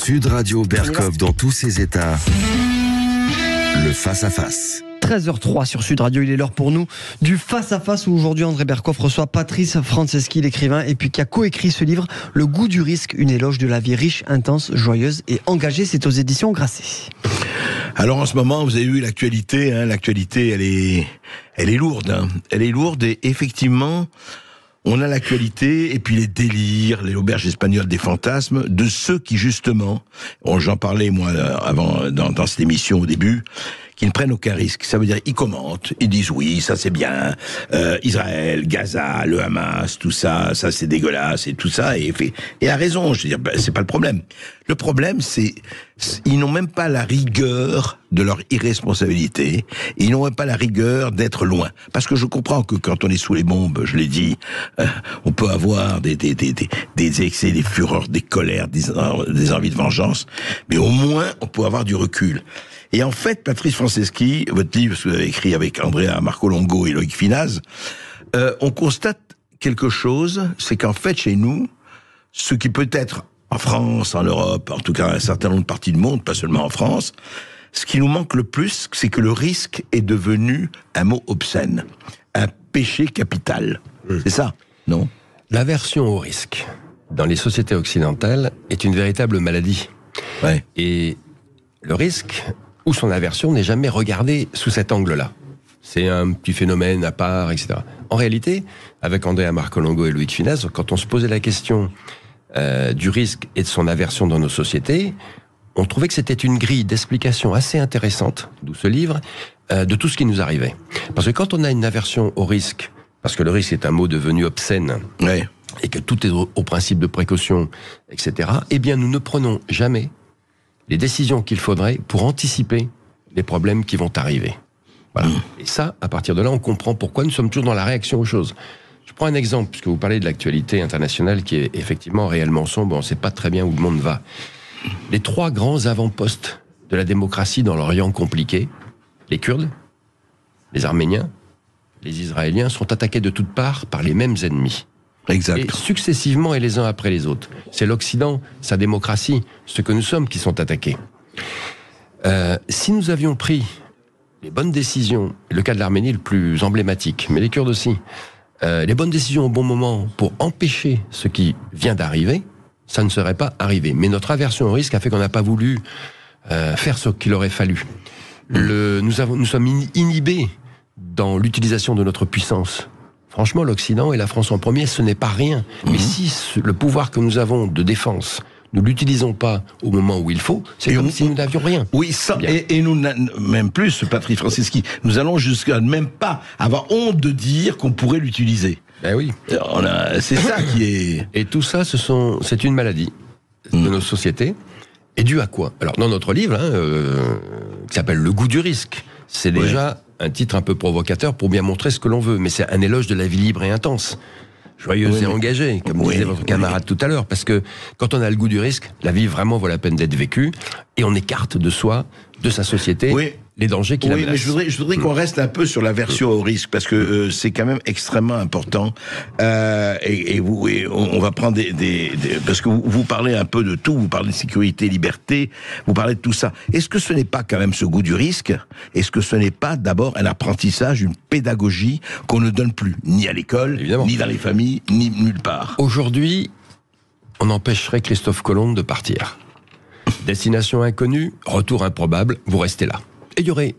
Sud Radio Berkov dans tous ses états. Le face-à-face. 13h03 sur Sud Radio, il est l'heure pour nous du face-à-face où aujourd'hui André Berkov reçoit Patrice Franceschi, l'écrivain, et puis qui a coécrit ce livre, Le goût du risque, une éloge de la vie riche, intense, joyeuse et engagée. C'est aux éditions Grasset. Alors en ce moment, vous avez vu l'actualité, l'actualité elle est lourde, elle est lourde et effectivement, on a l'actualité et puis les délires, les auberges espagnoles des fantasmes de ceux qui justement, j'en parlais moi avant dans cette émission au début, qui ne prennent aucun risque. Ça veut dire, ils commentent, ils disent oui, ça c'est bien, Israël, Gaza, le Hamas, tout ça, ça c'est dégueulasse et tout ça, et à raison, je veux dire, c'est pas le problème. Le problème, c'est, ils n'ont même pas la rigueur de leur irresponsabilité, ils n'ont même pas la rigueur d'être loin. Parce que je comprends que quand on est sous les bombes, je l'ai dit, on peut avoir des excès, des fureurs, des colères, des envies de vengeance, mais au moins, on peut avoir du recul. Et en fait, Patrice Franceschi, votre livre que vous avez écrit avec Andrea Marcolongo et Loïc Finaz, on constate quelque chose, c'est qu'en fait, chez nous, ce qui peut être en France, en Europe, en tout cas un certain nombre de parties du monde, pas seulement en France, ce qui nous manque le plus, c'est que le risque est devenu un mot obscène, un péché capital. C'est ça, non ? L'aversion au risque, dans les sociétés occidentales, est une véritable maladie. Ouais. Et le risque, ou son aversion, n'est jamais regardé sous cet angle-là. C'est un petit phénomène à part, etc. En réalité, avec Andrea Marcolongo et Loïc Finaz, quand on se posait la question du risque et de son aversion dans nos sociétés, on trouvait que c'était une grille d'explication assez intéressante, d'où ce livre, de tout ce qui nous arrivait. Parce que quand on a une aversion au risque, parce que le risque est un mot devenu obscène, ouais, et que tout est au principe de précaution, etc., eh bien nous ne prenons jamais les décisions qu'il faudrait pour anticiper les problèmes qui vont arriver. Voilà. Et ça, à partir de là, on comprend pourquoi nous sommes toujours dans la réaction aux choses. Je prends un exemple, puisque vous parlez de l'actualité internationale qui est effectivement réellement sombre, on ne sait pas très bien où le monde va. Les 3 grands avant-postes de la démocratie dans l'Orient compliqué, les Kurdes, les Arméniens, les Israéliens, sont attaqués de toutes parts par les mêmes ennemis. Exact. Et successivement et les uns après les autres. C'est l'Occident, sa démocratie, ce que nous sommes qui sont attaqués. Si nous avions pris les bonnes décisions, le cas de l'Arménie le plus emblématique, mais les Kurdes aussi, les bonnes décisions au bon moment pour empêcher ce qui vient d'arriver, ça ne serait pas arrivé. Mais notre aversion au risque a fait qu'on n'a pas voulu faire ce qu'il aurait fallu. Nous sommes inhibés dans l'utilisation de notre puissance. Franchement, l'Occident et la France en premier, ce n'est pas rien. Mais si le pouvoir que nous avons de défense, nous ne l'utilisons pas au moment où il faut, c'est comme si nous n'avions rien. Oui, ça, et nous, même plus, Patrice Franceschi, nous allons jusqu'à même pas avoir honte de dire qu'on pourrait l'utiliser. Ben oui. C'est ça qui est... Et tout ça, c'est une maladie de nos sociétés. Et dû à quoi ? Alors, dans notre livre, qui s'appelle Le goût du risque, c'est déjà un titre un peu provocateur pour bien montrer ce que l'on veut. Mais c'est un éloge de la vie libre et intense. Joyeuse et engagée, comme disait votre camarade tout à l'heure. Parce que quand on a le goût du risque, la vie vraiment vaut la peine d'être vécue. Et on écarte de soi, de sa société, les dangers qui la menacent. Mais je voudrais qu'on reste un peu sur l'aversion au risque, parce que c'est quand même extrêmement important. On va prendre parce que vous parlez un peu de tout, vous parlez de sécurité, liberté, vous parlez de tout ça. Est-ce que ce n'est pas quand même ce goût du risque ? Est-ce que ce n'est pas d'abord un apprentissage, une pédagogie qu'on ne donne plus, ni à l'école, ni dans les familles, ni nulle part ? Aujourd'hui, on empêcherait Christophe Colomb de partir. Destination inconnue, retour improbable, vous restez là. Et il y aurait,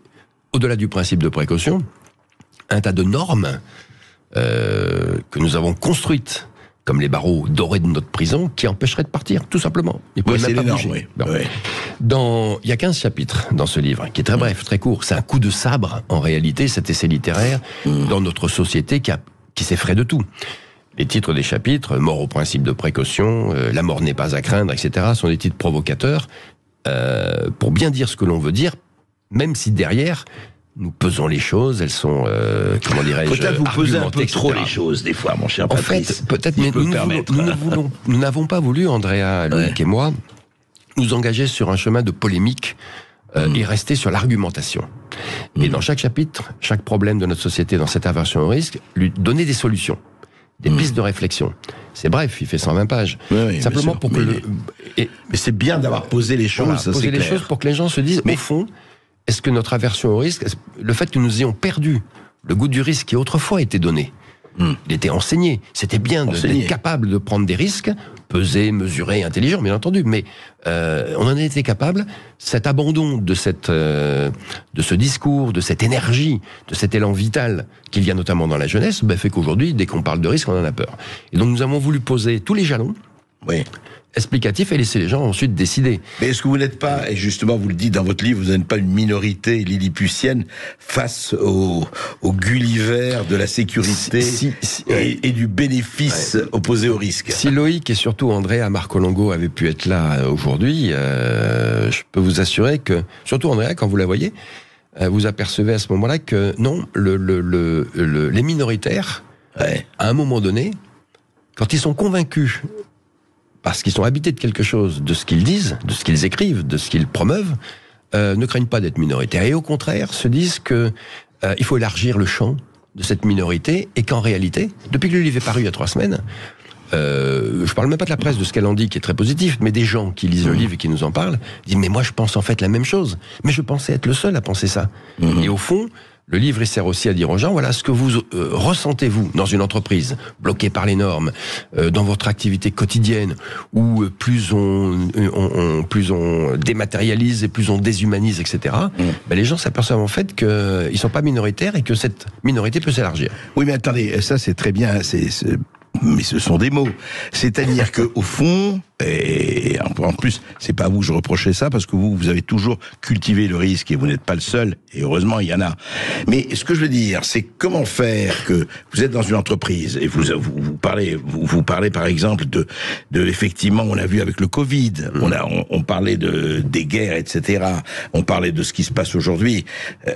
au-delà du principe de précaution, un tas de normes que nous avons construites, comme les barreaux dorés de notre prison, qui empêcheraient de partir, tout simplement. Ils ne pouvaient même pas bouger. Il y a 15 chapitres dans ce livre, qui est très bref, très court. C'est un coup de sabre, en réalité, cet essai littéraire, dans notre société qui s'effraie de tout. Les titres des chapitres, Mort au principe de précaution, La mort n'est pas à craindre, etc., sont des titres provocateurs, pour bien dire ce que l'on veut dire, même si derrière, nous pesons les choses, elles sont, comment dirais-je, peut-être vous pesez un peu etc. trop les choses, des fois, mon cher Patrice. En fait, peut-être, mais nous n'avons pas voulu, Andrea, Loïc et moi, nous engager sur un chemin de polémique et rester sur l'argumentation. Et dans chaque chapitre, chaque problème de notre société, dans cette aversion au risque, lui donner des solutions. des pistes de réflexion. C'est bref, il fait 120 pages. Oui, Simplement pour que mais c'est bien d'avoir posé les choses, voilà, ça, poser c'est les clair. choses pour que les gens se disent, au fond, est-ce que notre aversion au risque, le fait que nous ayons perdu le goût du risque qui autrefois était donné, il était enseigné, c'était bien d'être capable de prendre des risques, peser, mesurer, intelligent, bien entendu, mais on en a été capable. Cet abandon de ce discours, de cette énergie, de cet élan vital qu'il y a notamment dans la jeunesse, fait qu'aujourd'hui, dès qu'on parle de risque, on en a peur. Et donc nous avons voulu poser tous les jalons explicatifs et laisser les gens ensuite décider. Mais est-ce que vous n'êtes pas, et justement vous le dites dans votre livre, vous n'êtes pas une minorité lilliputienne face au Gulliver de la sécurité et du bénéfice opposé au risque? Si Loïc et surtout Andrea Marcolongo avaient pu être là aujourd'hui, je peux vous assurer que, surtout Andrea, quand vous la voyez, vous apercevez à ce moment-là que non, les minoritaires, à un moment donné, quand ils sont convaincus, parce qu'ils sont habités de quelque chose, de ce qu'ils disent, de ce qu'ils écrivent, de ce qu'ils promeuvent, ne craignent pas d'être minoritaires. Et au contraire, se disent que il faut élargir le champ de cette minorité, et qu'en réalité, depuis que le livre est paru il y a 3 semaines, je parle même pas de la presse, de ce qu'elle en dit, qui est très positif, mais des gens qui lisent le livre et qui nous en parlent, disent « Mais moi, je pense en fait la même chose. Mais je pensais être le seul à penser ça. » Et au fond, le livre, il sert aussi à dire aux gens, voilà, ce que vous ressentez, vous, dans une entreprise, bloquée par les normes, dans votre activité quotidienne, où plus on dématérialise et plus on déshumanise, etc., les gens s'aperçoivent en fait qu'ils sont pas minoritaires et que cette minorité peut s'élargir. Oui, mais attendez, ça c'est très bien, mais ce sont des mots. C'est-à-dire que au fond, et en plus, c'est pas à vous que je reprochais ça, parce que vous avez toujours cultivé le risque et vous n'êtes pas le seul, et heureusement il y en a. Mais ce que je veux dire, c'est comment faire que vous êtes dans une entreprise et vous parlez par exemple de effectivement, on a vu avec le Covid, on parlait des guerres, etc. On parlait de ce qui se passe aujourd'hui.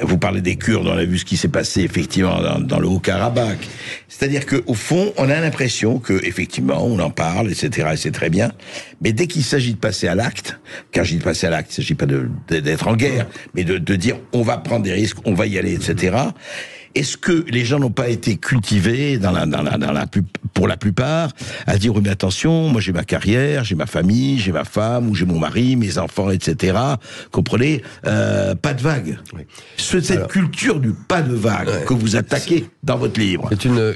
Vous parlez des Kurdes, on a vu ce qui s'est passé effectivement dans le Haut-Karabakh. C'est-à-dire que au fond, on a l'impression que effectivement, on en parle, etc. Et c'est très bien. Mais dès qu'il s'agit de passer à l'acte, quand je dis de passer à l'acte, il ne s'agit pas d'être en guerre, mais de dire on va prendre des risques, on va y aller, etc. Est-ce que les gens n'ont pas été cultivés pour la plupart à dire, oui, mais attention, moi j'ai ma carrière, j'ai ma famille, j'ai ma femme, ou j'ai mon mari, mes enfants, etc. Comprenez, pas de vague. Oui. Cette culture du pas de vague que vous attaquez dans votre livre.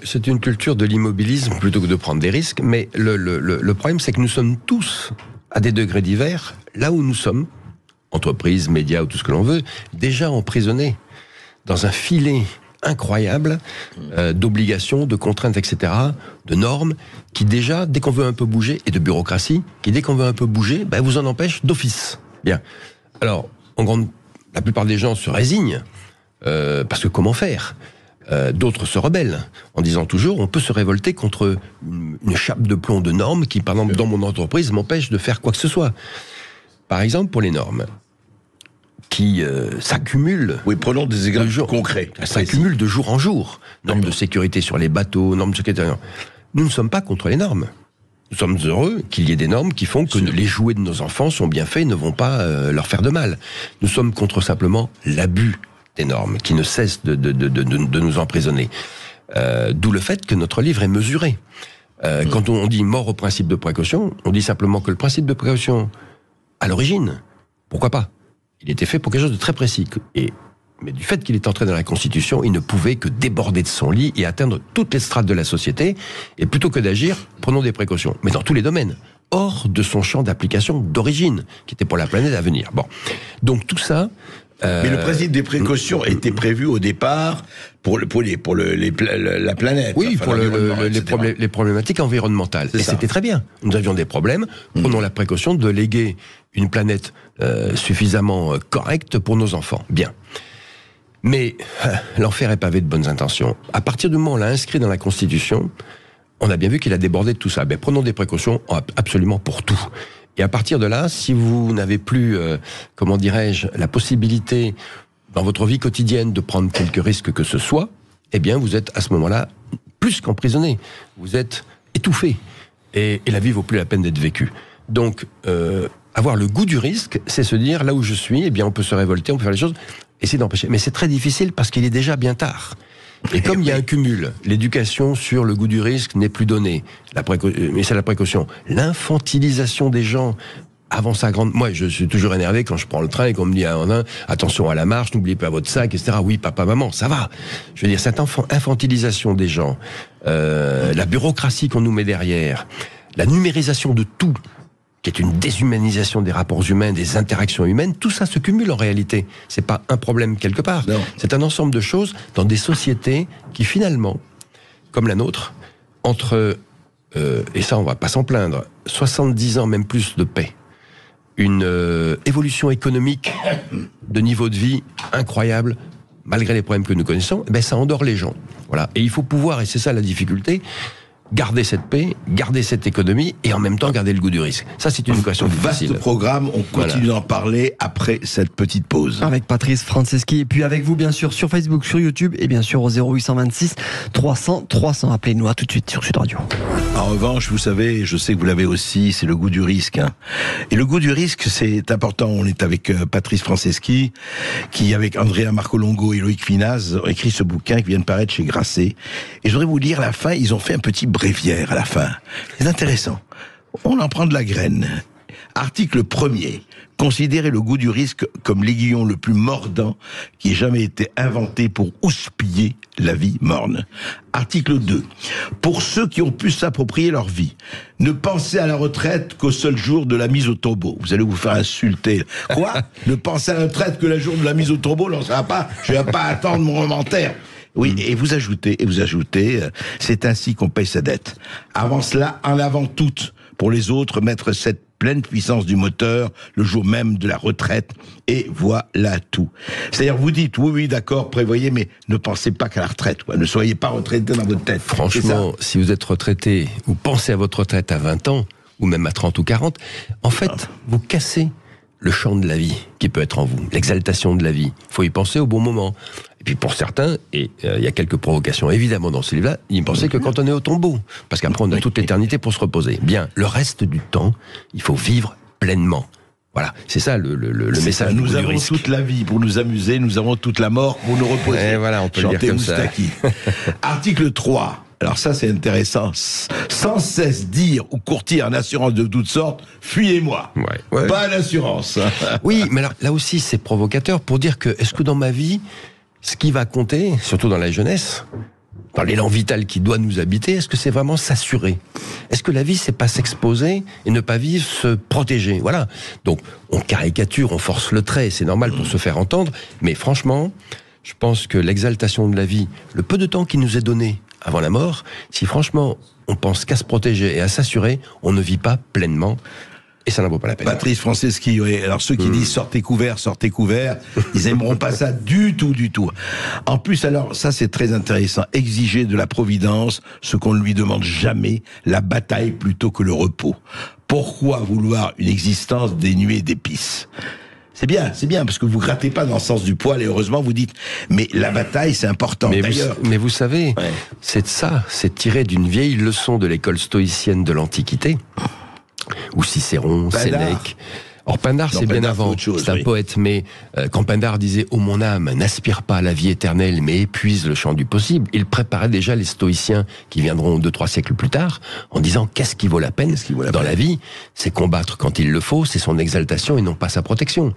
C'est une culture de l'immobilisme plutôt que de prendre des risques, mais le problème c'est que nous sommes tous, à des degrés divers, là où nous sommes, entreprises, médias ou tout ce que l'on veut, déjà emprisonnés dans un filet incroyable d'obligations, de contraintes, etc., de normes, qui déjà, dès qu'on veut un peu bouger, et de bureaucratie, qui dès qu'on veut un peu bouger, vous en empêche d'office. Bien. Alors, la plupart des gens se résignent, parce que comment faire ? D'autres se rebellent, en disant toujours, on peut se révolter contre une chape de plomb de normes qui, par exemple, dans mon entreprise, m'empêche de faire quoi que ce soit. Par exemple, pour les normes, qui s'accumulent. Oui, prenons des exemples concrets. S'accumulent de jour en jour. Normes de sécurité sur les bateaux, normes de sécurité. Nous ne sommes pas contre les normes. Nous sommes heureux qu'il y ait des normes qui font que les jouets de nos enfants sont bien faits et ne vont pas leur faire de mal. Nous sommes contre simplement l'abus des normes, qui ne cessent de nous emprisonner. D'où le fait que notre livre est mesuré. Quand on dit mort au principe de précaution, on dit simplement que le principe de précaution, à l'origine, pourquoi pas ? Il était fait pour quelque chose de très précis. Mais du fait qu'il est entré dans la Constitution, il ne pouvait que déborder de son lit et atteindre toutes les strates de la société. Et plutôt que d'agir, prenons des précautions. Mais dans tous les domaines. Hors de son champ d'application d'origine, qui était pour la planète à venir. Bon. Donc tout ça... Mais le principe des précautions était prévu au départ pour la planète. Oui, pour les problématiques environnementales. Et c'était très bien. Nous avions des problèmes. Prenons la précaution de léguer une planète suffisamment correcte pour nos enfants. Bien. Mais l'enfer est pavé de bonnes intentions. À partir du moment où on l'a inscrit dans la Constitution, on a bien vu qu'il a débordé de tout ça. Prenons des précautions absolument pour tout. Et à partir de là, si vous n'avez plus, la possibilité dans votre vie quotidienne de prendre quelques risques que ce soit, eh bien, vous êtes à ce moment-là plus qu'emprisonné. Vous êtes étouffé. Et la vie vaut plus la peine d'être vécue. Donc, avoir le goût du risque, c'est se dire, là où je suis, eh bien, on peut se révolter, on peut faire les choses, essayer d'empêcher. Mais c'est très difficile parce qu'il est déjà bien tard. Et comme il y a un cumul, l'éducation sur le goût du risque n'est plus donnée, mais c'est la précaution. L'infantilisation des gens avance à grande... Moi, je suis toujours énervé quand je prends le train et qu'on me dit attention à la marche, n'oubliez pas votre sac, etc. Oui, papa, maman, ça va. Je veux dire, cette infantilisation des gens, la bureaucratie qu'on nous met derrière, la numérisation de tout, qui est une déshumanisation des rapports humains, des interactions humaines, tout ça se cumule en réalité. C'est pas un problème quelque part. Non. C'est un ensemble de choses dans des sociétés qui finalement, comme la nôtre, entre, et ça on va pas s'en plaindre, 70 ans, même plus de paix, une évolution économique de niveau de vie incroyable, malgré les problèmes que nous connaissons, ben ça endort les gens. Voilà. Et il faut pouvoir, et c'est ça la difficulté, garder cette paix, garder cette économie et en même temps garder le goût du risque. Ça, c'est une équation difficile. Vaste programme, on continue d'en parler après cette petite pause. Avec Patrice Franceschi et puis avec vous bien sûr sur Facebook, sur YouTube et bien sûr au 0826 300 300. Appelez-nous à tout de suite sur Sud Radio. En revanche, vous savez, je sais que vous l'avez aussi, c'est le goût du risque. Hein. Et le goût du risque, c'est important. On est avec Patrice Franceschi, qui avec Andrea Marcolongo et Loïc Finaz ont écrit ce bouquin qui vient de paraître chez Grasset. Et je voudrais vous lire la fin, ils ont fait un petit bréviaire à la fin. C'est intéressant. On en prend de la graine. Article 1er. Considérer le goût du risque comme l'aiguillon le plus mordant qui ait jamais été inventé pour houspiller la vie morne. Article 2. Pour ceux qui ont pu s'approprier leur vie, ne pensez à la retraite qu'au seul jour de la mise au tombeau. Vous allez vous faire insulter. Quoi? Ne pensez à la retraite que le jour de la mise au tombeau? Non, ça va pas. Je vais pas attendre mon inventaire. Oui, et vous ajoutez, c'est ainsi qu'on paye sa dette. Avant cela, en avant toute, pour les autres, mettre cette pleine puissance du moteur le jour même de la retraite, et voilà tout. C'est-à-dire, vous dites, oui, d'accord, prévoyez, mais ne pensez pas qu'à la retraite, quoi. Ne soyez pas retraité dans votre tête. Franchement, si vous êtes retraité, ou pensez à votre retraite à 20 ans, ou même à 30 ou 40, en fait, vous cassez le chant de la vie qui peut être en vous, l'exaltation de la vie. Il faut y penser au bon moment. Et puis pour certains, et il y a quelques provocations évidemment dans ce livre-là, ils pensaient que quand on est au tombeau, parce qu'après on a toute l'éternité pour se reposer. Bien, le reste du temps, il faut vivre pleinement. Voilà, c'est ça le message. Nous avons toute la vie pour nous amuser, nous avons toute la mort pour nous reposer. Et voilà, on peut le dire comme Moustaki. Article 3. Alors ça, c'est intéressant. Sans cesse dire ou courtier en assurance de toutes sortes, fuyez-moi. Ouais. Pas d'assurance. Oui, mais alors, là aussi, c'est provocateur pour dire que, est-ce que dans ma vie, ce qui va compter, surtout dans la jeunesse, dans l'élan vital qui doit nous habiter, est-ce que c'est vraiment s'assurer? Est-ce que la vie, c'est pas s'exposer et ne pas vivre, se protéger? Voilà. Donc, on caricature, on force le trait, c'est normal pour se faire entendre, mais franchement, je pense que l'exaltation de la vie, le peu de temps qui nous est donné avant la mort, si franchement on pense qu'à se protéger et à s'assurer, on ne vit pas pleinement. Et ça n'en vaut pas la peine. Patrice Franceschi, oui. Alors ceux qui disent sortez couvert, ils aimeront pas ça du tout. En plus, alors, ça c'est très intéressant, exiger de la providence ce qu'on ne lui demande jamais, la bataille plutôt que le repos. Pourquoi vouloir une existence dénuée d'épices? C'est bien, parce que vous grattez pas dans le sens du poil, et heureusement vous dites, mais la bataille c'est important, d'ailleurs. Mais vous savez, c'est tiré d'une vieille leçon de l'école stoïcienne de l'Antiquité, où Cicéron, Sénèque... Or Pindare, c'est bien avant, c'est un poète, mais quand Pindare disait « Oh mon âme, n'aspire pas à la vie éternelle, mais épuise le champ du possible », il préparait déjà les stoïciens qui viendront 2-3 siècles plus tard, en disant « Qu'est-ce qui vaut la peine dans la vie ? C'est combattre quand il le faut, c'est son exaltation et non pas sa protection ».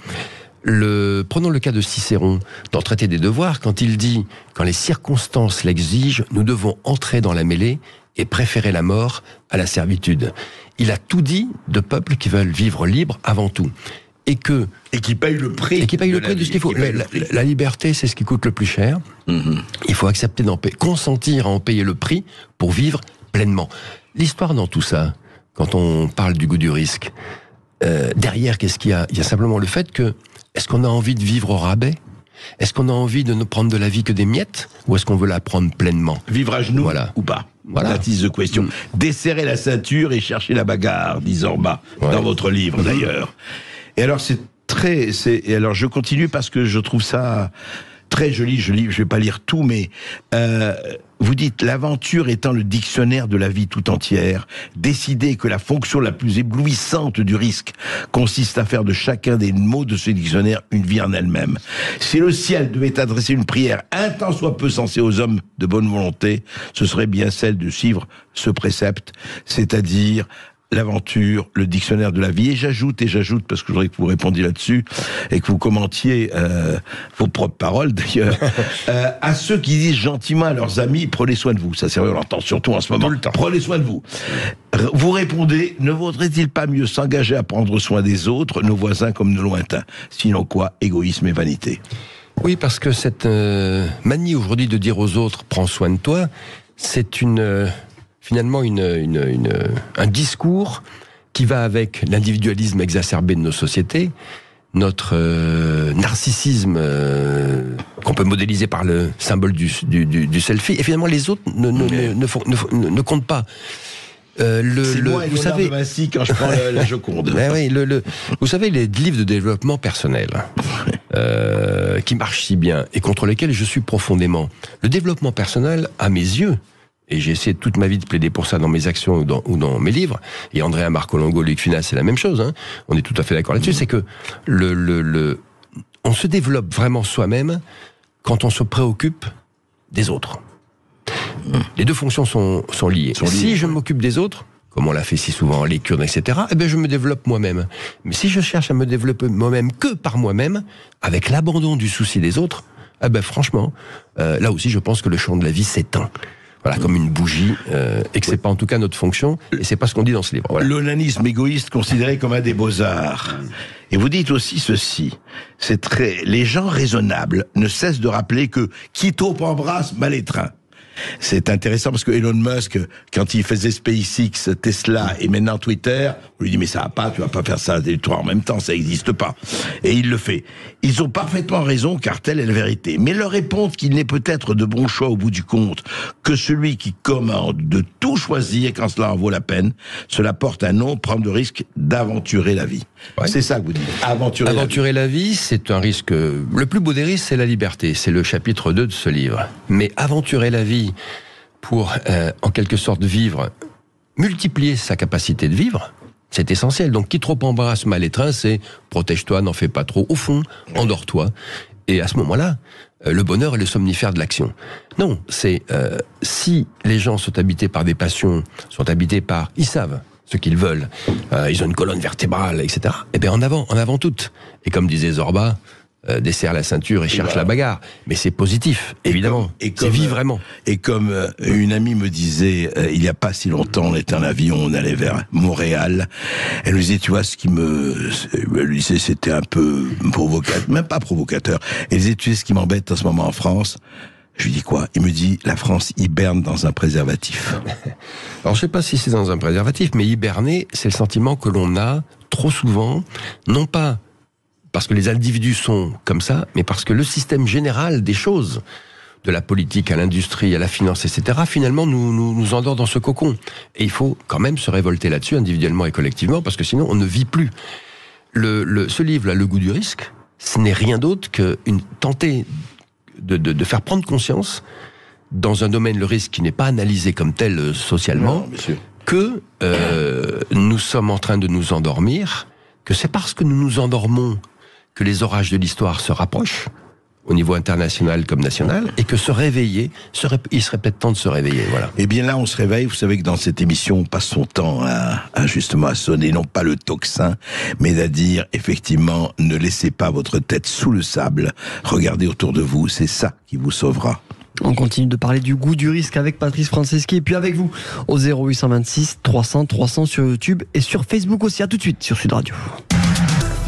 Prenons le cas de Cicéron, dans le traité des devoirs, quand il dit « Quand les circonstances l'exigent, nous devons entrer dans la mêlée et préférer la mort à la servitude ». Il a tout dit de peuples qui veulent vivre libres avant tout. Et qui payent le prix. Et qui payent le prix de ce qu'il faut. La liberté, c'est ce qui coûte le plus cher. Il faut accepter consentir à en payer le prix pour vivre pleinement. L'histoire dans tout ça, quand on parle du goût du risque, derrière, qu'est-ce qu'il y a? Il y a simplement le fait que, est-ce qu'on a envie de vivre au rabais? Est-ce qu'on a envie de ne prendre de la vie que des miettes? Ou est-ce qu'on veut la prendre pleinement? Vivre à genoux ou pas? That is the question. Desserrer la ceinture et chercher la bagarre, dit Zorba, dans votre livre d'ailleurs. Et alors alors je continue parce que je trouve ça très joli, je vais pas lire tout, mais vous dites, l'aventure étant le dictionnaire de la vie tout entière, décidez que la fonction la plus éblouissante du risque consiste à faire de chacun des mots de ce dictionnaire une vie en elle-même. Si le ciel devait adresser une prière un tant soit peu sensée aux hommes de bonne volonté, ce serait bien celle de suivre ce précepte, c'est-à-dire l'aventure, le dictionnaire de la vie. Et j'ajoute, parce que je voudrais que vous répondiez là-dessus, et que vous commentiez vos propres paroles d'ailleurs, à ceux qui disent gentiment à leurs amis, prenez soin de vous. Ça c'est vrai, on l'entend surtout en ce moment. Prenez soin de vous. Vous répondez, ne vaudrait-il pas mieux s'engager à prendre soin des autres, nos voisins comme nos lointains? Sinon quoi? Égoïsme et vanité. Oui, parce que cette manie aujourd'hui de dire aux autres, prends soin de toi, c'est finalement un discours qui va avec l'individualisme exacerbé de nos sociétés, notre narcissisme qu'on peut modéliser par le symbole du selfie, et finalement les autres ne comptent pas. Moi, vous savez, de Vinci quand je prends la Joconde. Oui, vous savez, les livres de développement personnel qui marchent si bien et contre lesquels je suis profondément. Le développement personnel, à mes yeux, et j'ai essayé toute ma vie de plaider pour ça dans mes actions ou dans mes livres, et Andrea Marcolongo, Luc Finas, c'est la même chose, hein, on est tout à fait d'accord là-dessus, c'est que on se développe vraiment soi-même quand on se préoccupe des autres. Les deux fonctions sont liées. Si je m'occupe des autres, comme on l'a fait si souvent, les Kurdes, etc., eh ben je me développe moi-même. Mais si je cherche à me développer moi-même que par moi-même, avec l'abandon du souci des autres, eh ben franchement, là aussi je pense que le champ de la vie s'éteint. Voilà, comme une bougie, et que c'est pas en tout cas notre fonction, et c'est pas ce qu'on dit dans ce livre. Voilà. L'onanisme égoïste considéré comme un des beaux-arts. Et vous dites aussi ceci, les gens raisonnables ne cessent de rappeler que qui trop embrasse mal étreint. C'est intéressant parce que Elon Musk, quand il faisait SpaceX, Tesla et maintenant Twitter, on lui dit mais ça va pas, tu vas pas faire ça les trois en même temps, ça n'existe pas. Et il le fait. Ils ont parfaitement raison car telle est la vérité. Mais leur répondre qu'il n'est peut-être de bon choix au bout du compte que celui qui commande de tout choisir quand cela en vaut la peine, cela porte un nom, prendre le risque d'aventurer la vie. Ouais. C'est ça que vous dites. Aventurer la vie, c'est un risque. Le plus beau des risques, c'est la liberté. C'est le chapitre 2 de ce livre. Mais aventurer la vie pour, en quelque sorte, vivre, multiplier sa capacité de vivre, c'est essentiel. Donc, qui trop embrasse mal étreint, c'est protège-toi, n'en fais pas trop. Au fond, endors-toi. Et à ce moment-là, le bonheur est le somnifère de l'action. Non, c'est si les gens sont habités par des passions, ils savent ce qu'ils veulent, ils ont une colonne vertébrale, etc. Eh bien, en avant toutes. Et comme disait Zorba, desserre la ceinture et cherche la bagarre. Mais c'est positif, évidemment. C'est vivre vraiment. Et comme une amie me disait, il n'y a pas si longtemps, on était en avion, on allait vers Montréal. Elle me disait, tu vois, elle lui disait, c'était un peu provocateur, même pas provocateur. Elle disait, tu sais ce qui m'embête en ce moment en France? Je lui dis quoi? Il me dit, la France hiberne dans un préservatif. Alors je sais pas si c'est dans un préservatif, mais hiberner, c'est le sentiment que l'on a trop souvent, non pas parce que les individus sont comme ça, mais parce que le système général des choses, de la politique à l'industrie, à la finance, etc., finalement nous endort dans ce cocon. Et il faut quand même se révolter là-dessus, individuellement et collectivement, parce que sinon on ne vit plus. Ce livre-là, Le goût du risque, ce n'est rien d'autre qu'une tentée de faire prendre conscience, dans un domaine, le risque qui n'est pas analysé comme tel socialement, que nous sommes en train de nous endormir, que c'est parce que nous nous endormons que les orages de l'histoire se rapprochent, au niveau international comme national, et que se réveiller, il serait peut-être temps de se réveiller, voilà. Et bien là, on se réveille, vous savez que dans cette émission, on passe son temps à justement à sonner, non pas le tocsin, mais à dire, effectivement, ne laissez pas votre tête sous le sable, regardez autour de vous, c'est ça qui vous sauvera. On continue de parler du goût du risque avec Patrice Franceschi et puis avec vous au 0826 300 300 sur YouTube et sur Facebook aussi. À tout de suite sur Sud Radio.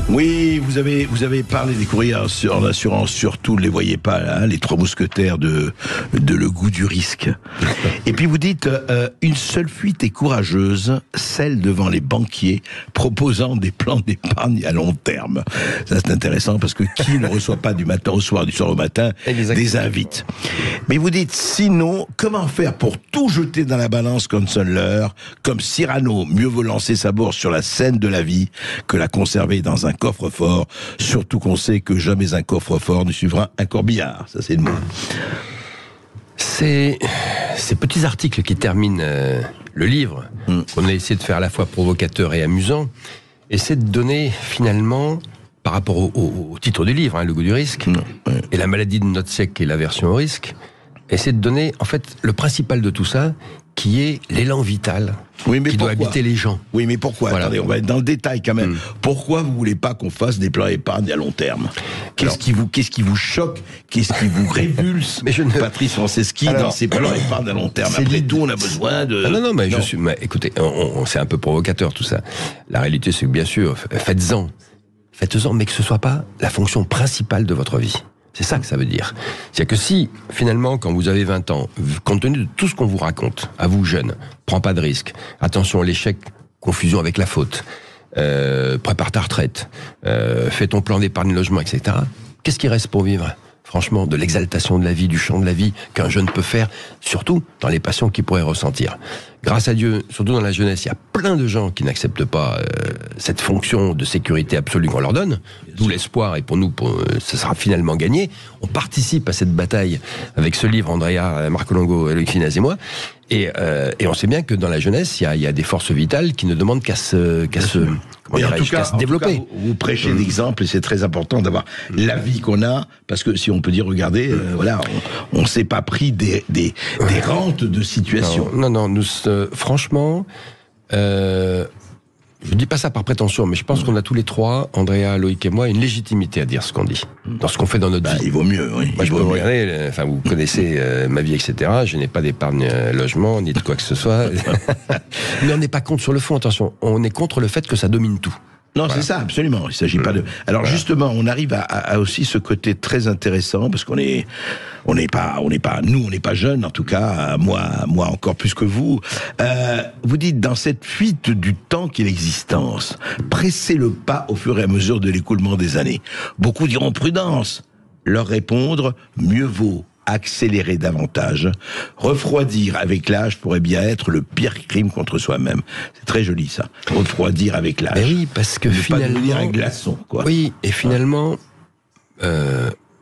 Oui, vous avez parlé des courriers sur l'assurance, surtout, ne les voyez pas là, les trois mousquetaires de Le goût du risque. Et puis vous dites, une seule fuite est courageuse, celle devant les banquiers proposant des plans d'épargne à long terme. Ça c'est intéressant parce que qui ne reçoit pas du matin au soir, du soir au matin, des invites. Mais vous dites, sinon, comment faire pour tout jeter dans la balance comme sonne l'heure, comme Cyrano, mieux vaut lancer sa bourse sur la scène de la vie que la conserver dans un coffre-fort, surtout qu'on sait que jamais un coffre-fort ne suivra un corbillard. Ça, c'est le mot. Ces petits articles qui terminent le livre, qu'on a essayé de faire à la fois provocateur et amusant, essaient de donner finalement, par rapport au titre du livre, Le goût du risque, et la maladie de notre siècle et l'aversion au risque, essaient de donner en fait le principal de tout ça, qui est l'élan vital qui doit habiter les gens. Oui, mais pourquoi ? Voilà. Attendez, on va être dans le détail quand même. Pourquoi vous voulez pas qu'on fasse des plans épargne à long terme ? Qu'est-ce qui vous choque ? Qu'est-ce qui vous révulse, Patrice Franceschi, dans ces plans épargne à long terme ? Après tout, on a besoin de... Non, mais écoutez, c'est un peu provocateur tout ça. La réalité, c'est que bien sûr, faites-en, mais que ce soit pas la fonction principale de votre vie. C'est ça que ça veut dire. C'est-à-dire que si, finalement, quand vous avez 20 ans, compte tenu de tout ce qu'on vous raconte, à vous jeunes, prends pas de risques, attention à l'échec, confusion avec la faute, prépare ta retraite, fais ton plan d'épargne logement, etc. Qu'est-ce qui reste pour vivre ? Franchement, de l'exaltation de la vie, du chant de la vie qu'un jeune peut faire, surtout dans les passions qu'il pourrait ressentir. Grâce à Dieu, surtout dans la jeunesse, il y a plein de gens qui n'acceptent pas cette fonction de sécurité absolue qu'on leur donne, d'où l'espoir, et pour nous, ça sera finalement gagné. On participe à cette bataille avec ce livre, Andrea, Marco Longo, Loïc Finaz et moi, et on sait bien que dans la jeunesse, il y a des forces vitales qui ne demandent qu'à se développer. Vous prêchez l'exemple, et c'est très important d'avoir la vie qu'on a, parce que si on peut dire, regardez, on s'est pas pris des rentes de situation. Non, nous, franchement, je dis pas ça par prétention, mais je pense qu'on a tous les trois, Andrea, Loïc et moi, une légitimité à dire ce qu'on dit, dans ce qu'on fait dans notre vie. Il vaut mieux, oui. Moi, je peux vous regarder, vous connaissez ma vie, etc. Je n'ai pas d'épargne logement, ni de quoi que ce soit. Mais on n'est pas contre sur le fond, attention. On est contre le fait que ça domine tout. Non, voilà. C'est ça, absolument. Il ne s'agit pas de... Alors justement, on arrive à aussi ce côté très intéressant, parce qu'on n'est pas jeunes, en tout cas, moi encore plus que vous. Vous dites, dans cette fuite du temps qu'est l'existence, pressez le pas au fur et à mesure de l'écoulement des années. Beaucoup diront prudence. Leur répondre, mieux vaut accélérer davantage. Refroidir avec l'âge pourrait bien être le pire crime contre soi-même. C'est très joli, ça. Refroidir avec l'âge. Mais oui, parce que finalement... pas devenir un glaçon, quoi. Oui, et finalement...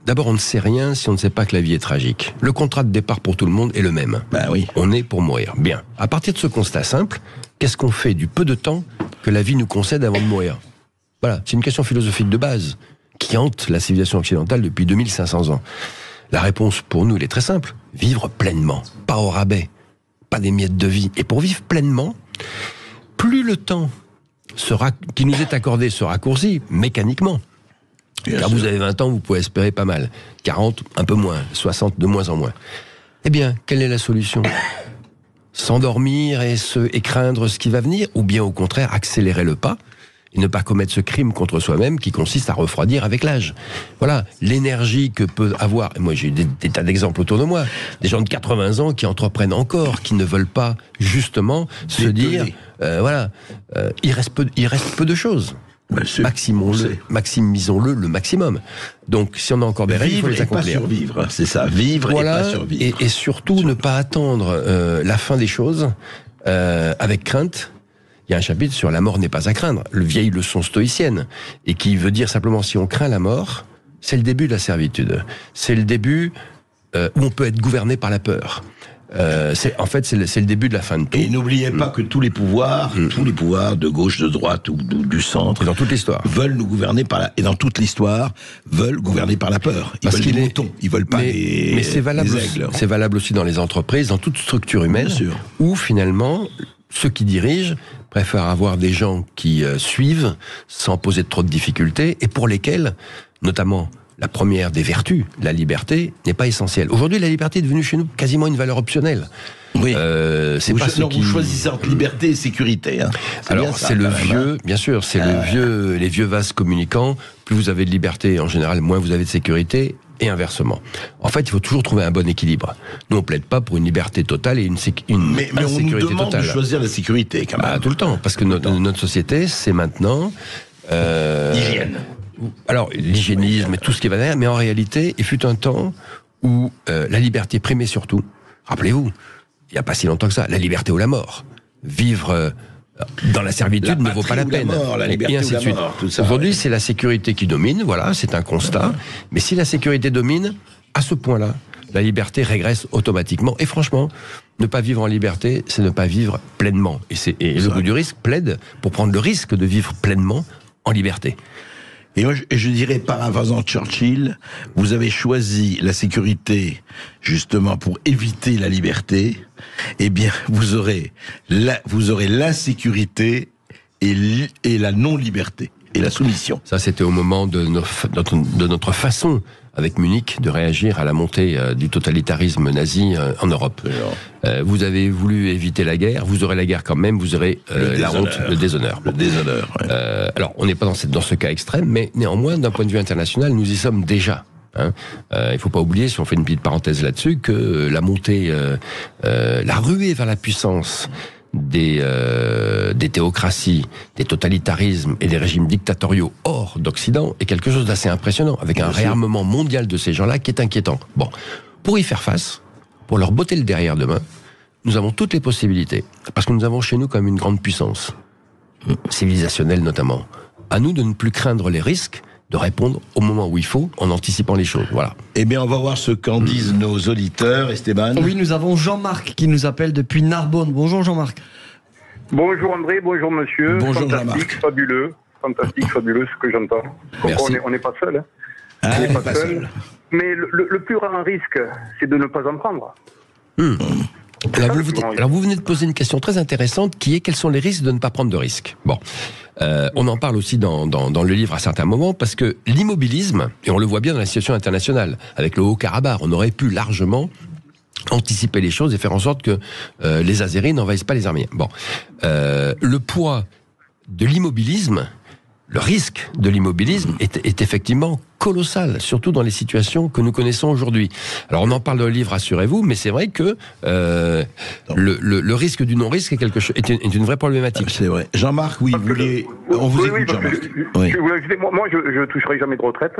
D'abord, on ne sait rien si on ne sait pas que la vie est tragique. Le contrat de départ pour tout le monde est le même. Oui. On est pour mourir. Bien. À partir de ce constat simple, qu'est-ce qu'on fait du peu de temps que la vie nous concède avant de mourir ? Voilà, c'est une question philosophique de base qui hante la civilisation occidentale depuis 2500 ans. La réponse pour nous, elle est très simple. Vivre pleinement, pas au rabais, pas des miettes de vie. Et pour vivre pleinement, plus le temps qui nous est accordé se raccourcit mécaniquement. Car vous avez 20 ans, vous pouvez espérer pas mal. 40, un peu moins. 60, de moins en moins. Eh bien, quelle est la solution ? S'endormir et craindre ce qui va venir ? Ou bien, au contraire, accélérer le pas et ne pas commettre ce crime contre soi-même qui consiste à refroidir avec l'âge. Voilà, l'énergie que peut avoir... Et moi, j'ai des tas d'exemples autour de moi. Des gens de 80 ans qui entreprennent encore, qui ne veulent pas, justement, se dire... il reste peu de choses. Maximisons-le le maximum. Donc, si on a encore des règles, il faut les accomplir. Vivre et pas survivre, c'est ça. Vivre et pas survivre. Et surtout, ne pas attendre la fin des choses avec crainte. Il y a un chapitre sur la mort n'est pas à craindre, le vieille leçon stoïcienne, et qui veut dire simplement si on craint la mort, c'est le début de la servitude. C'est le début où on peut être gouverné par la peur. C'est le début de la fin de tout. Et n'oubliez pas que tous les pouvoirs de gauche, de droite ou du centre, et dans toute l'histoire, veulent nous gouverner et dans toute l'histoire, veulent gouverner par la peur. Ils veulent des moutons, ils veulent pas les aigles. C'est valable aussi dans les entreprises, dans toute structure humaine, où finalement, ceux qui dirigent préfèrent avoir des gens qui suivent sans poser trop de difficultés et pour lesquels, notamment, la première des vertus, la liberté, n'est pas essentielle. Aujourd'hui, la liberté est devenue chez nous quasiment une valeur optionnelle. Oui. Vous choisissez entre liberté et sécurité. Hein. Alors, c'est le vieux, bien sûr, c'est les vieux vases communicants. Plus vous avez de liberté, en général, moins vous avez de sécurité, et inversement. En fait, il faut toujours trouver un bon équilibre. Nous, on plaide pas pour une liberté totale et une mais on nous demande de choisir la sécurité, quand même. Tout le temps, parce que notre société, c'est maintenant... Hygiène. Alors, l'hygiénisme et tout ce qui va derrière, mais en réalité, il fut un temps où la liberté primait surtout. Rappelez-vous, il n'y a pas si longtemps que ça, la liberté ou la mort. Vivre dans la servitude ne vaut pas la peine. La liberté et ainsi ou de la suite. mort, tout ça. Aujourd'hui, c'est la sécurité qui domine, voilà, c'est un constat. Mais si la sécurité domine, à ce point-là, la liberté régresse automatiquement. Et franchement, ne pas vivre en liberté, c'est ne pas vivre pleinement. Et le goût du risque plaide pour prendre le risque de vivre pleinement en liberté. Et moi, je dirais, paraphrasant Churchill, vous avez choisi la sécurité, justement, pour éviter la liberté. Eh bien, vous aurez l'insécurité et la non-liberté, et la soumission. Ça, c'était au moment de notre façon, avec Munich, de réagir à la montée du totalitarisme nazi en Europe. Vous avez voulu éviter la guerre, vous aurez la guerre quand même, vous aurez la honte, le déshonneur. Le déshonneur, ouais. Alors, on n'est pas dans ce cas extrême, mais néanmoins, d'un point de vue international, nous y sommes déjà. Il ne faut pas oublier, si on fait une petite parenthèse là-dessus, que la montée, la ruée vers la puissance des théocraties, des totalitarismes et des régimes dictatoriaux hors d'Occident est quelque chose d'assez impressionnant, avec un réarmement mondial de ces gens-là qui est inquiétant. Bon, pour y faire face, pour leur botter le derrière demain, nous avons toutes les possibilités, parce que nous avons chez nous quand même une grande puissance, civilisationnelle notamment. À nous de ne plus craindre les risques, de répondre au moment où il faut, en anticipant les choses. Voilà. Eh bien, on va voir ce qu'en disent nos auditeurs, Esteban. Oui, nous avons Jean-Marc qui nous appelle depuis Narbonne. Bonjour Jean-Marc. Bonjour André, bonjour monsieur. Bonjour Fantastique, fabuleux. Fantastique, fabuleux ce que j'entends. Merci. On n'est pas seul. Hein. Ah, on n'est pas seul. seul. Mais le plus grand risque, c'est de ne pas en prendre. Alors vous venez de poser une question très intéressante qui est quels sont les risques de ne pas prendre de risques. Bon, on en parle aussi dans le livre à certains moments parce que l'immobilisme, et on le voit bien dans la situation internationale, avec le Haut-Karabakh, on aurait pu largement anticiper les choses et faire en sorte que les Azéris n'envahissent pas les Arméniens. Bon, le poids de l'immobilisme, le risque de l'immobilisme est effectivement colossal, surtout dans les situations que nous connaissons aujourd'hui. Alors on en parle dans le livre, rassurez-vous, mais c'est vrai que le risque du non-risque est une vraie problématique. C'est vrai. Jean-Marc, oui, on vous écoute, Jean-Marc. Moi, je toucherai jamais de retraite.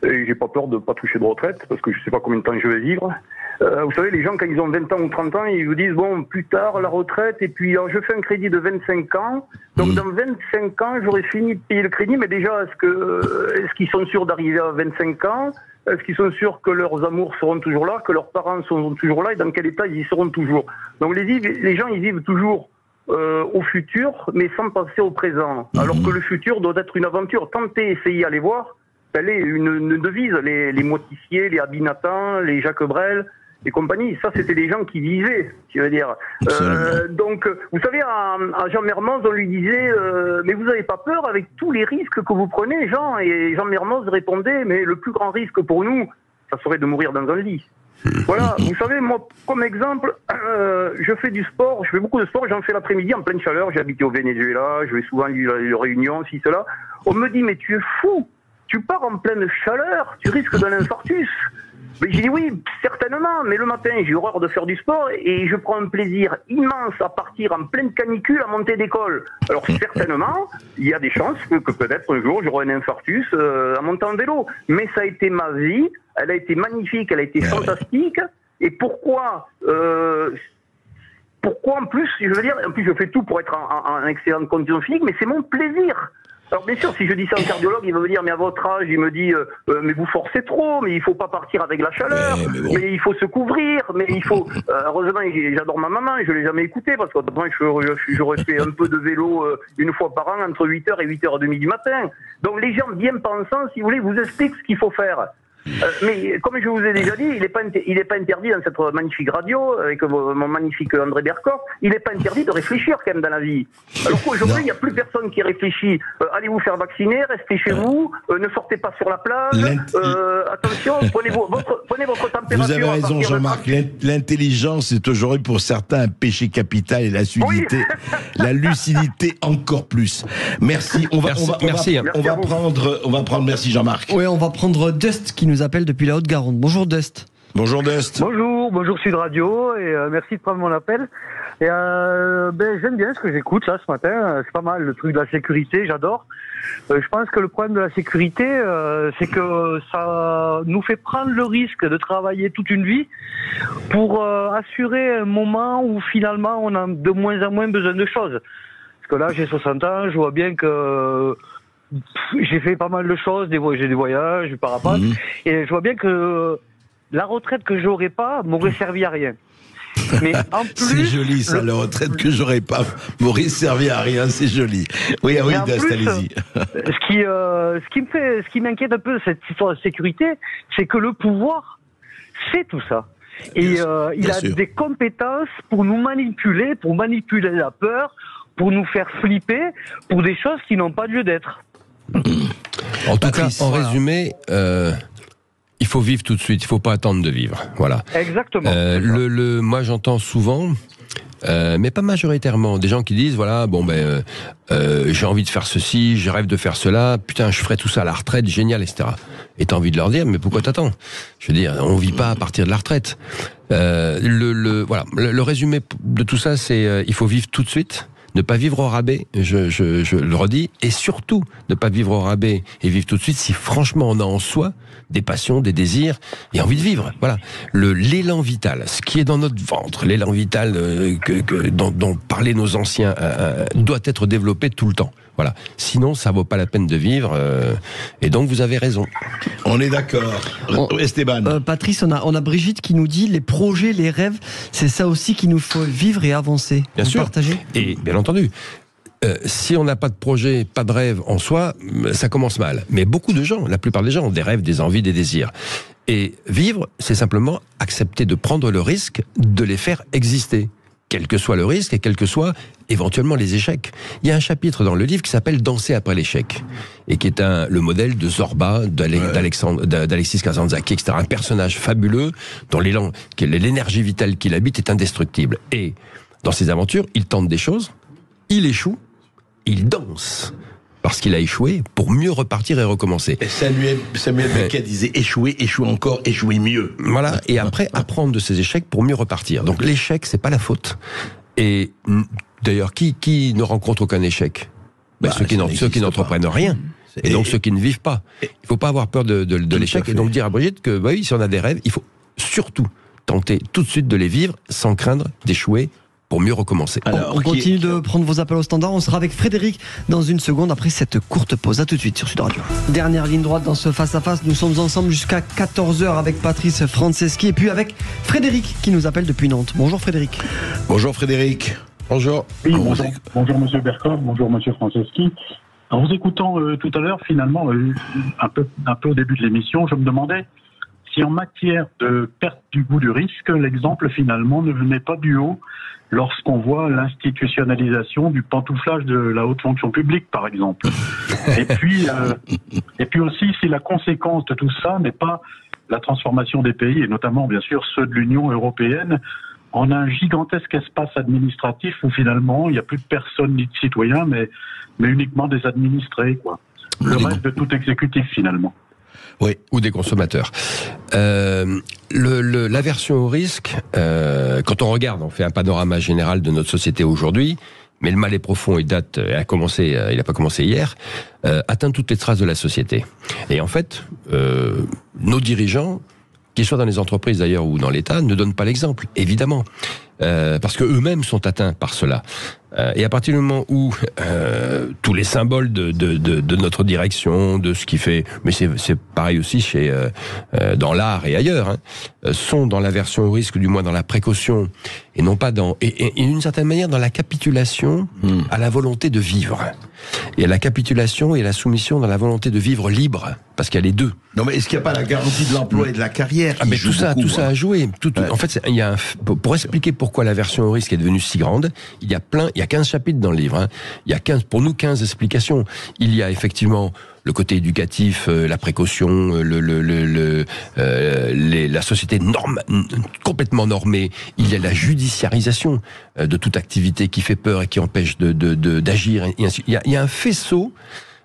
Et j'ai pas peur de pas toucher de retraite, parce que je sais pas combien de temps je vais vivre. Vous savez, les gens, quand ils ont 20 ans ou 30 ans, ils vous disent, bon, plus tard, la retraite, et puis alors, je fais un crédit de 25 ans, donc dans 25 ans, j'aurais fini de payer le crédit, mais déjà, est-ce qu'ils sont sûrs d'arriver à 25 ans? Est-ce qu'ils sont sûrs que leurs amours seront toujours là, que leurs parents seront toujours là, et dans quel état ils y seront toujours? Donc les gens, ils vivent toujours au futur, mais sans penser au présent, alors que le futur doit être une aventure. Tentez, essayez, allez voir. Elle est une devise, les Moitissier, les Abinatan, les Jacques Brel et compagnie. Ça, c'était des gens qui vivaient, je veux dire. Donc, vous savez, à Jean Mermoz, on lui disait mais vous n'avez pas peur avec tous les risques que vous prenez, Jean? Et Jean Mermoz répondait, mais le plus grand risque pour nous, ça serait de mourir dans un lit. Voilà, vous savez, moi, comme exemple, je fais du sport, je fais beaucoup de sport, j'en fais l'après-midi en pleine chaleur, j'ai habité au Venezuela, je vais souvent à la Réunion, ci, cela. On me dit, mais tu es fou! Tu pars en pleine chaleur, tu risques d'un infarctus. Mais j'ai dit oui, certainement, mais le matin, j'ai horreur de faire du sport et je prends un plaisir immense à partir en pleine canicule à monter d'école. Alors certainement, il y a des chances que peut-être un jour j'aurai un infarctus en montant en vélo. Mais ça a été ma vie, elle a été magnifique, elle a été fantastique. Et pourquoi en plus, je veux dire, en plus je fais tout pour être en excellente condition physique, mais c'est mon plaisir. Alors bien sûr, si je dis ça à un cardiologue, il va me dire, mais à votre âge, il me dit, mais vous forcez trop, mais il faut pas partir avec la chaleur, mais il faut se couvrir, mais il faut... heureusement, j'adore ma maman, je l'ai jamais écoutée, parce qu'autrement, j'aurais fait un peu de vélo une fois par an, entre 8h et 8h30 du matin. Donc les gens bien pensants, si vous voulez, vous expliquent ce qu'il faut faire. Mais comme je vous ai déjà dit, il n'est pas interdit dans cette magnifique radio, avec mon magnifique André Berkoff, il n'est pas interdit de réfléchir quand même dans la vie. Alors qu'aujourd'hui, il n'y a plus personne qui réfléchit. Allez vous faire vacciner, restez chez vous, ne sortez pas sur la plage, attention, prenez votre température. Vous avez raison, Jean-Marc, l'intelligence est aujourd'hui pour certains un péché capital et la lucidité encore plus. Merci. On va prendre, merci Jean-Marc. Oui, on va prendre Dust qui nous appelle depuis la Haute-Garonne. Bonjour Dust. Bonjour Dust. Bonjour Sud Radio et merci de prendre mon appel. Et j'aime bien ce que j'écoute là ce matin, c'est pas mal le truc de la sécurité, j'adore. Je pense que le problème de la sécurité, c'est que ça nous fait prendre le risque de travailler toute une vie pour assurer un moment où finalement on a de moins en moins besoin de choses. que là, j'ai 60 ans, je vois bien que j'ai fait pas mal de choses, j'ai des voyages, du parapente, et je vois bien que la retraite que j'aurais pas m'aurait servi à rien. Mais en plus, c'est joli ça, la retraite que j'aurais pas m'aurait servi à rien, c'est joli. Oui, oui, allez-y. Ce qui m'inquiète un peu cette histoire de sécurité, c'est que le pouvoir sait tout ça. Et il a des compétences pour nous manipuler, pour manipuler la peur, pour nous faire flipper, pour des choses qui n'ont pas lieu d'être. En tout cas, en résumé, il faut vivre tout de suite, il ne faut pas attendre de vivre. Voilà. Exactement. Moi, j'entends souvent, mais pas majoritairement, des gens qui disent, voilà, j'ai envie de faire ceci, je rêve de faire cela, putain, je ferai tout ça à la retraite, génial, etc. Et t'as envie de leur dire, mais pourquoi t'attends? Je veux dire, on vit pas à partir de la retraite. Le résumé de tout ça, c'est il faut vivre tout de suite. Ne pas vivre au rabais, je le redis, et surtout ne pas vivre au rabais et vivre tout de suite si franchement on a en soi des passions, des désirs et envie de vivre. Voilà, l'élan vital, ce qui est dans notre ventre, l'élan vital dont parlaient nos anciens, doit être développé tout le temps. Voilà. Sinon, ça vaut pas la peine de vivre. Et donc, vous avez raison. On est d'accord. Esteban. Patrice, on a Brigitte qui nous dit les projets, les rêves, c'est ça aussi qu'il nous faut vivre et avancer. Bien sûr. Partagez. Et bien entendu. Si on n'a pas de projet, pas de rêve en soi, ça commence mal. Mais beaucoup de gens, la plupart des gens ont des rêves, des envies, des désirs. Et vivre, c'est simplement accepter de prendre le risque de les faire exister. Quel que soit le risque et quels que soient éventuellement les échecs. Il y a un chapitre dans le livre qui s'appelle « Danser après l'échec » et qui est le modèle de Zorba, d'Alexis Kazantzakis, etc. Un personnage fabuleux dont l'énergie vitale qu'il habite est indestructible. Et dans ses aventures, il tente des choses, il échoue, il danse. Parce qu'il a échoué pour mieux repartir et recommencer. Et Samuel Beckett disait échouer, échouer encore, échouer mieux. Voilà, et après apprendre de ses échecs pour mieux repartir. Donc l'échec, c'est pas la faute. Et d'ailleurs, qui ne rencontre aucun échec? Ceux qui n'entreprennent rien. Et donc ceux qui ne vivent pas. Il ne faut pas avoir peur de l'échec. Et donc dire à Brigitte que oui, si on a des rêves, il faut surtout tenter tout de suite de les vivre sans craindre d'échouer pour mieux recommencer. Alors, on continue de prendre vos appels au standard. On sera avec Frédéric dans une seconde après cette courte pause. À tout de suite sur Sud Radio. Dernière ligne droite dans ce face-à-face. Nous sommes ensemble jusqu'à 14h avec Patrice Franceschi et puis avec Frédéric qui nous appelle depuis Nantes. Bonjour Frédéric. Bonjour Frédéric. Bonjour. Oui, bonjour Monsieur Bercoff, bonjour Monsieur Franceschi. En vous écoutant tout à l'heure, finalement, un peu au début de l'émission, je me demandais si en matière de perte du goût du risque, l'exemple finalement ne venait pas du haut lorsqu'on voit l'institutionnalisation du pantouflage de la haute fonction publique, par exemple. Et puis aussi, si la conséquence de tout ça n'est pas la transformation des pays, et notamment, bien sûr, ceux de l'Union européenne, en un gigantesque espace administratif où finalement, il n'y a plus de personnes ni de citoyens, mais uniquement des administrés, quoi. Le reste de tout exécutif, finalement. Oui, ou des consommateurs. L'aversion au risque, quand on regarde, on fait un panorama général de notre société aujourd'hui, mais le mal est profond et date, il n'a pas commencé hier, atteint toutes les traces de la société. Et en fait, nos dirigeants, qu'ils soient dans les entreprises d'ailleurs ou dans l'État, ne donnent pas l'exemple, évidemment. Parce que eux-mêmes sont atteints par cela. Et à partir du moment où tous les symboles de notre direction, de ce qui fait, mais c'est pareil aussi dans l'art et ailleurs, sont dans l'aversion au risque, du moins dans la précaution, et non pas et d'une certaine manière dans la capitulation à la volonté de vivre. Et la capitulation et la soumission dans la volonté de vivre libre, parce qu'il y a les deux. Non, mais est-ce qu'il n'y a pas la garantie de l'emploi et de la carrière qui joue beaucoup, tout ça a joué. En fait, pour expliquer pourquoi l'aversion au risque est devenue si grande, il y a 15 chapitres dans le livre. Il y a 15 explications. Il y a effectivement le côté éducatif, la précaution, la société complètement normée. Il y a la judiciarisation de toute activité qui fait peur et qui empêche d'agir. Il y a un faisceau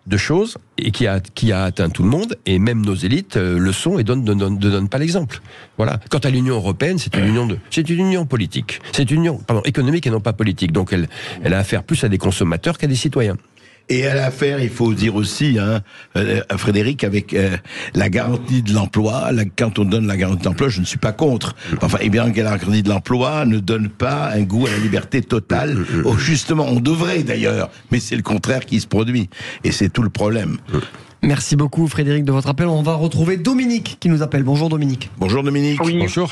de choses et qui a atteint tout le monde, et même nos élites le sont et ne donnent pas l'exemple. Voilà. Quant à l'Union européenne, c'est une union politique. C'est une union, économique et non pas politique. Donc elle a affaire plus à des consommateurs qu'à des citoyens. Et à l'affaire, il faut dire aussi, Frédéric, avec la garantie de l'emploi, quand on donne la garantie de l'emploi, je ne suis pas contre. Enfin, eh bien, la garantie de l'emploi ne donne pas un goût à la liberté totale. Justement, on devrait d'ailleurs, mais c'est le contraire qui se produit. Et c'est tout le problème. Merci beaucoup Frédéric de votre appel. On va retrouver Dominique qui nous appelle. Bonjour Dominique. Bonjour Dominique. Oui. Bonjour.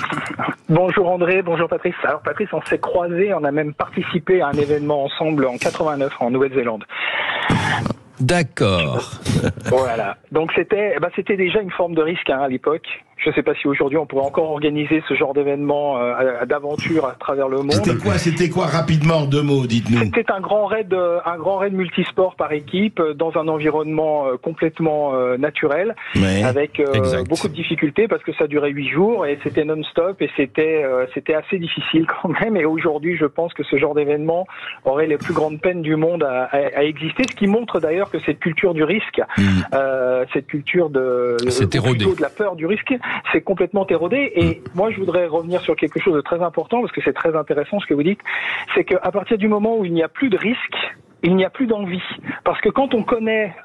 Bonjour André, bonjour Patrice. Alors Patrice, on s'est croisés, on a même participé à un événement ensemble en 89 en Nouvelle-Zélande. D'accord. Voilà. Donc c'était déjà une forme de risque à l'époque. Je ne sais pas si aujourd'hui on pourrait encore organiser ce genre d'événement d'aventure à travers le monde. C'était quoi rapidement, en 2 mots, dites-nous. C'était un grand raid multisport par équipe dans un environnement complètement naturel, avec beaucoup de difficultés parce que ça durait 8 jours et c'était non-stop et c'était assez difficile quand même. Et aujourd'hui, je pense que ce genre d'événement aurait les plus grandes peines du monde à exister, ce qui montre d'ailleurs que cette culture du risque, cette culture de la peur du risque, c'est complètement érodé. Et moi, je voudrais revenir sur quelque chose de très important, parce que c'est très intéressant ce que vous dites, c'est qu'à partir du moment où il n'y a plus de risque, il n'y a plus d'envie. Parce que quand on connaît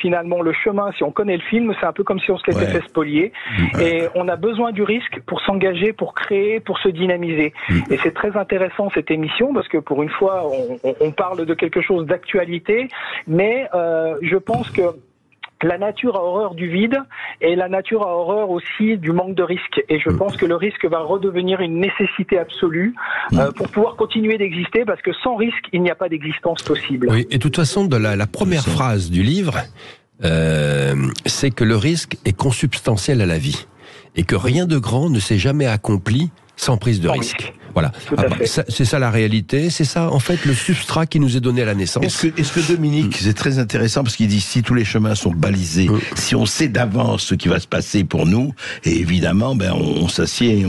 finalement le chemin, si on connaît le film, c'est un peu comme si on se l'était fait spolier. Et on a besoin du risque pour s'engager, pour créer, pour se dynamiser. Et c'est très intéressant cette émission, parce que pour une fois, on parle de quelque chose d'actualité, mais je pense que la nature a horreur du vide et la nature a horreur aussi du manque de risque. Et je pense que le risque va redevenir une nécessité absolue pour pouvoir continuer d'exister, parce que sans risque, il n'y a pas d'existence possible. Oui, et de toute façon, la première phrase du livre, c'est que le risque est consubstantiel à la vie et que rien de grand ne s'est jamais accompli sans prise de risque. Voilà. C'est ça la réalité, c'est ça en fait le substrat qui nous est donné à la naissance. Est-ce que Dominique, c'est très intéressant parce qu'il dit si tous les chemins sont balisés, si on sait d'avance ce qui va se passer pour nous, et évidemment, on s'assied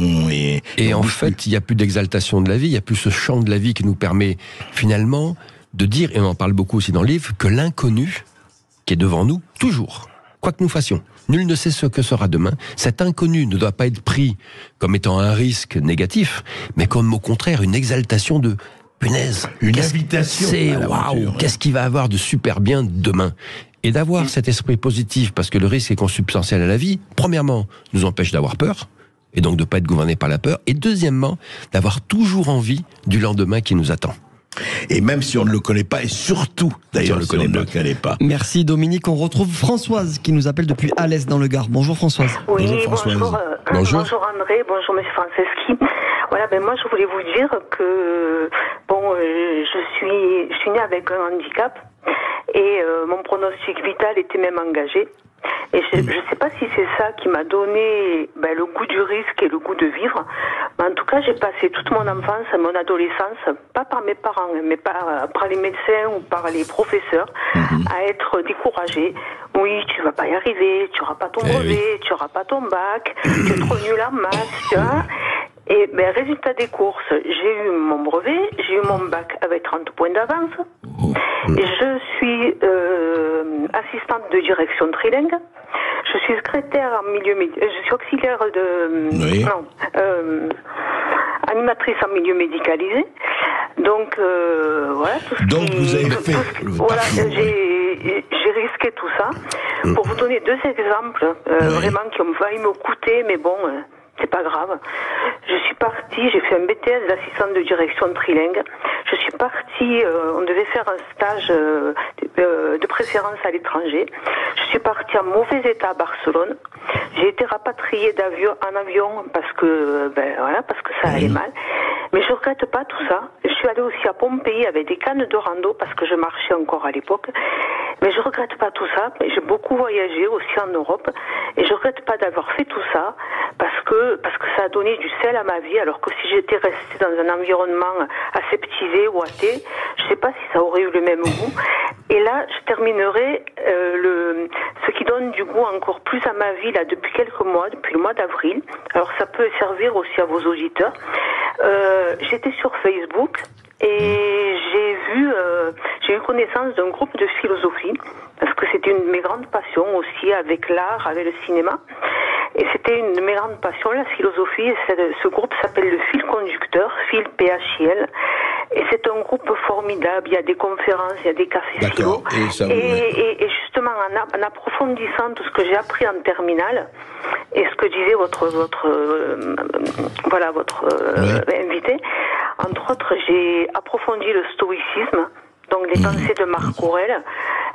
et en fait, il n'y a plus d'exaltation de la vie, il n'y a plus ce champ de la vie qui nous permet finalement de dire, et on en parle beaucoup aussi dans le livre, que l'inconnu qui est devant nous, toujours, quoi que nous fassions, nul ne sait ce que sera demain. Cet inconnu ne doit pas être pris comme étant un risque négatif, mais comme au contraire une exaltation de punaise. Une invitation. C'est waouh, qu'est-ce qu'il va avoir de super bien demain? Et d'avoir cet esprit positif, parce que le risque est consubstantiel à la vie, premièrement, nous empêche d'avoir peur, et donc de ne pas être gouverné par la peur, et deuxièmement, d'avoir toujours envie du lendemain qui nous attend. Et même si on ne le connaît pas, et surtout, d'ailleurs, si on ne le connaît pas. Merci Dominique. On retrouve Françoise qui nous appelle depuis Alès dans le Gard. Bonjour Françoise. Oui, bonjour Françoise. Bonjour André, bonjour Monsieur Franceschi. Voilà, moi je voulais vous dire que je suis née avec un handicap et mon pronostic vital était même engagé. Et je ne sais pas si c'est ça qui m'a donné le goût du risque et le goût de vivre. Mais en tout cas, j'ai passé toute mon enfance, mon adolescence, pas par mes parents, mais par les médecins ou par les professeurs, à être découragée. Oui, tu vas pas y arriver, tu n'auras pas ton brevet, tu n'auras pas ton bac, tu es trop nul en maths, tu vois. Et résultat des courses, j'ai eu mon brevet, j'ai eu mon bac avec 30 points d'avance. Et je suis assistante de direction trilingue. Je suis secrétaire en milieu médical. Je suis auxiliaire animatrice en milieu médicalisé. Donc voilà. Vous avez fait. Voilà, j'ai risqué tout ça. Pour vous donner 2 exemples, vraiment qui ont failli me coûter, mais bon. C'est pas grave. Je suis partie, j'ai fait un BTS d'assistante de direction trilingue. Je suis partie, on devait faire un stage de préférence à l'étranger. Je suis partie en mauvais état à Barcelone. J'ai été rapatriée en avion parce que ça allait mal. Mais je regrette pas tout ça. Je suis allée aussi à Pompéi avec des cannes de rando parce que je marchais encore à l'époque. Mais je regrette pas tout ça. J'ai beaucoup voyagé aussi en Europe et je regrette pas d'avoir fait tout ça parce que ça a donné du sel à ma vie, alors que si j'étais restée dans un environnement aseptisé ou athée, je sais pas si ça aurait eu le même goût. Et là, je terminerai ce qui donne du goût encore plus à ma vie là depuis quelques mois, depuis le mois d'avril. Alors ça peut servir aussi à vos auditeurs. J'étais sur Facebook et j'ai eu connaissance d'un groupe de philosophie, parce que c'était une de mes grandes passions aussi, avec l'art, avec le cinéma. Et c'était une de mes grandes passions, la philosophie. Et ce groupe s'appelle le Fil Conducteur, Fil PHIL. Et c'est un groupe formidable. Il y a des conférences, il y a des cafés philo. Et justement, en approfondissant tout ce que j'ai appris en terminale, et ce que disait votre invité, entre autres, j'ai approfondi le stoïcisme, donc les pensées de Marc Aurèle,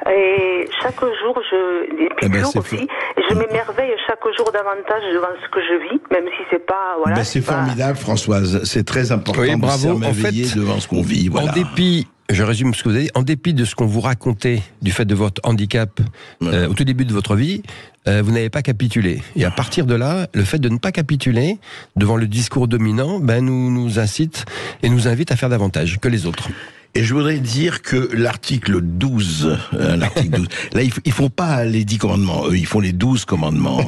et chaque jour, je m'émerveille chaque jour davantage devant ce que je vis, même si c'est pas... Voilà, c'est formidable, Françoise, c'est très important de s'émerveiller devant ce qu'on vit. Voilà. En dépit, je résume ce que vous avez dit, en dépit de ce qu'on vous racontait du fait de votre handicap au tout début de votre vie, vous n'avez pas capitulé. Et à partir de là, le fait de ne pas capituler devant le discours dominant, nous incite et nous invite à faire davantage que les autres. Et je voudrais dire que l'article 12, là, ils font pas les 10 commandements, eux, ils font les 12 commandements.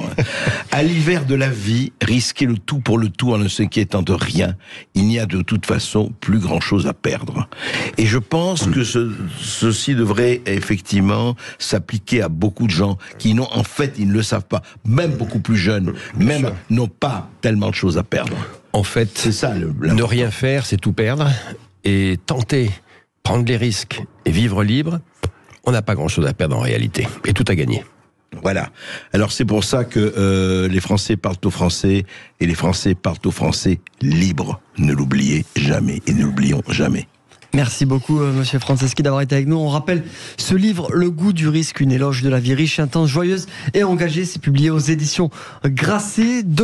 À l'hiver de la vie, risquer le tout pour le tout en ne s'inquiétant de rien. Il n'y a de toute façon plus grand chose à perdre. Et je pense que ceci devrait effectivement s'appliquer à beaucoup de gens qui n'ont, en fait, ils ne le savent pas. Même beaucoup plus jeunes, n'ont pas tellement de choses à perdre. En fait, c'est ça, ne rien faire, c'est tout perdre. Et tenter, prendre les risques et vivre libre, on n'a pas grand-chose à perdre en réalité, et tout à gagner. Voilà. Alors c'est pour ça que les Français parlent aux Français, et les Français parlent aux Français libres. Ne l'oubliez jamais, et ne l'oublions jamais. Merci beaucoup, monsieur Franceschi, d'avoir été avec nous. On rappelle ce livre, Le goût du risque, une éloge de la vie riche, intense, joyeuse et engagée. C'est publié aux éditions Grasset.